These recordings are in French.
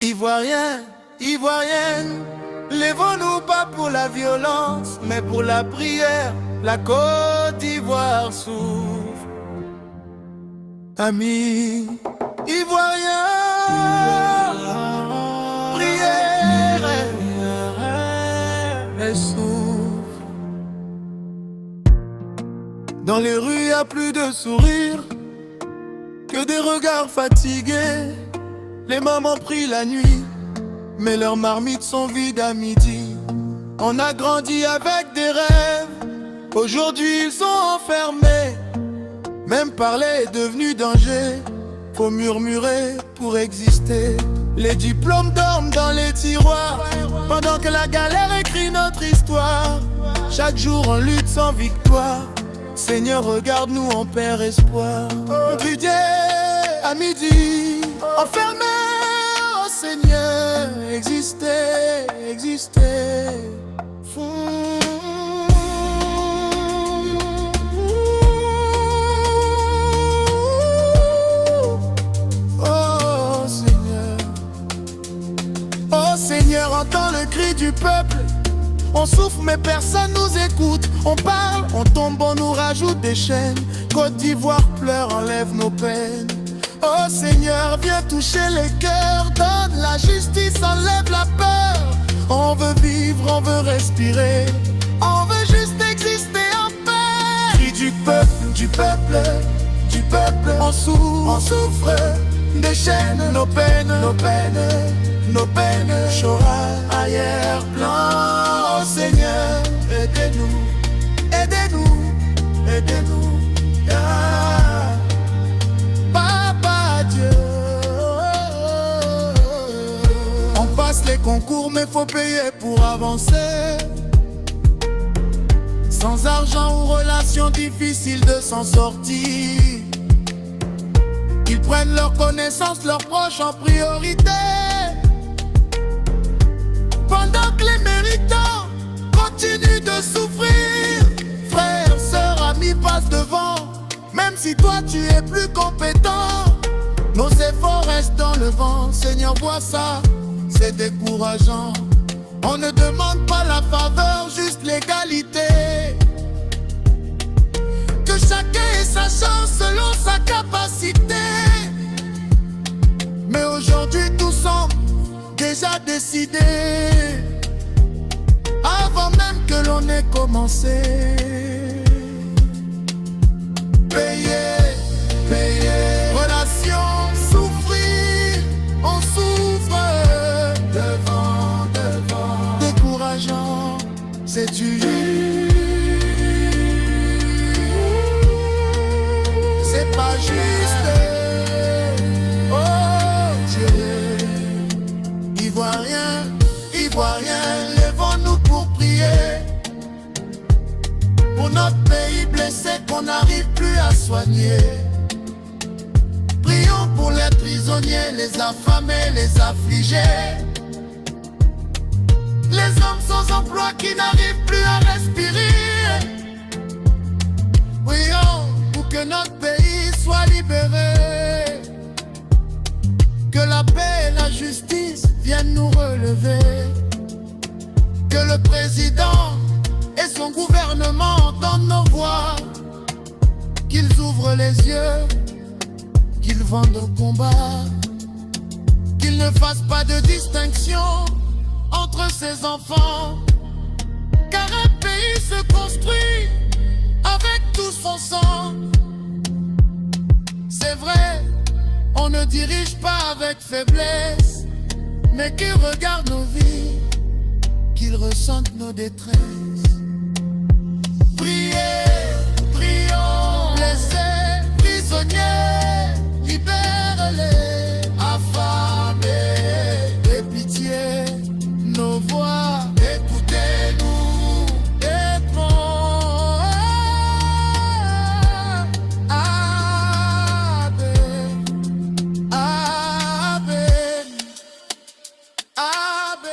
Ivoiriens, Ivoiriennes, lèvons-nous pas pour la violence, mais pour la prière. La Côte d'Ivoire souffre. Amis Ivoiriens, prière, elle souffre. Dans les rues, y a plus de sourires que des regards fatigués. Les mamans prient la nuit, mais leurs marmites sont vides à midi. On a grandi avec des rêves, aujourd'hui ils sont enfermés. Même parler est devenu danger, faut murmurer pour exister. Les diplômes dorment dans les tiroirs, pendant que la galère écrit notre histoire. Chaque jour on lutte sans victoire, Seigneur regarde-nous, on perd espoir. Midi à midi, enfermés. Seigneur, exister, exister. Oh Seigneur, oh Seigneur, entends le cri du peuple. On souffre mais personne nous écoute. On parle, on tombe, on nous rajoute des chaînes. Côte d'Ivoire pleure, enlève nos peines. Oh Seigneur, viens toucher les cœurs, donne la justice, enlève la peur. On veut vivre, on veut respirer, on veut juste exister en paix. Cri du peuple, du peuple, du peuple. On souffre des chaînes, nos peines, nos peines, nos peines. Chora, arrière, plan. Oh Seigneur, aidez-nous, aidez-nous, aidez-nous. Yeah. On passe les concours mais faut payer pour avancer. Sans argent ou relations difficiles de s'en sortir. Ils prennent leurs connaissances, leurs proches en priorité. Pendant que les méritants continuent de souffrir. Frères, sœurs, amis passent devant. Même si toi tu es plus compétent, nos efforts restent dans le vent. Seigneur, vois ça, c'est décourageant. On ne demande pas la faveur, juste l'égalité. Que chacun ait sa chance selon sa capacité. Mais aujourd'hui tout semble déjà décidé, avant même que l'on ait commencé. Payer, payer, relation, souffrir, on souffre. Devant, devant, décourageant, c'est du. C'est pas juste. Oh Dieu, Ivoiriens, Ivoiriens, lèvons-nous pour prier. Pour notre pays blessé qu'on n'arrive plus à soigner. Prions pour les prisonniers, les affamés, les affligés. Les hommes sans emploi qui n'arrivent plus à respirer. Prions pour que notre pays soit libéré. Que la paix et la justice viennent nous relever. Que le président et son gouvernement entendent nos voix, qu'ils ouvrent les yeux, qu'ils vendent au combat, qu'ils ne fassent pas de distinction entre ses enfants, car un pays se construit avec tout son sang. C'est vrai, on ne dirige pas avec faiblesse, mais qu'ils regardent nos vies, qu'ils ressentent nos détresses. Priez, prions, blessés, prisonniers, libère-les, affamés, aie pitié, nos voix, écoutez-nous, aidons. Amen, amen, amen.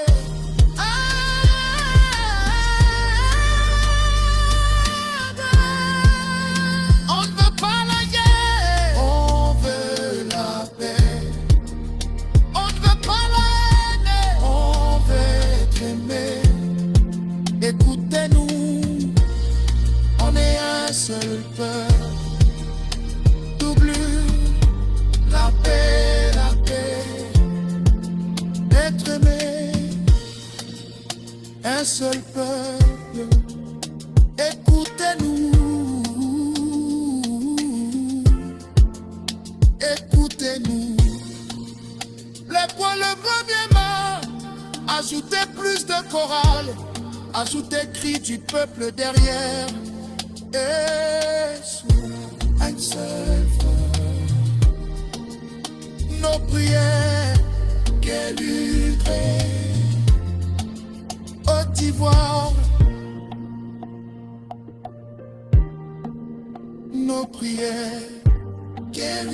un seul peuple. Écoutez-nous, écoutez-nous. Le premièrement, ajoutez plus de chorale, ajoutez cri du peuple derrière. Et sous un seul feu, nos prières qu'elle ultrée. Côte d'Ivoire, nos prières qu'elle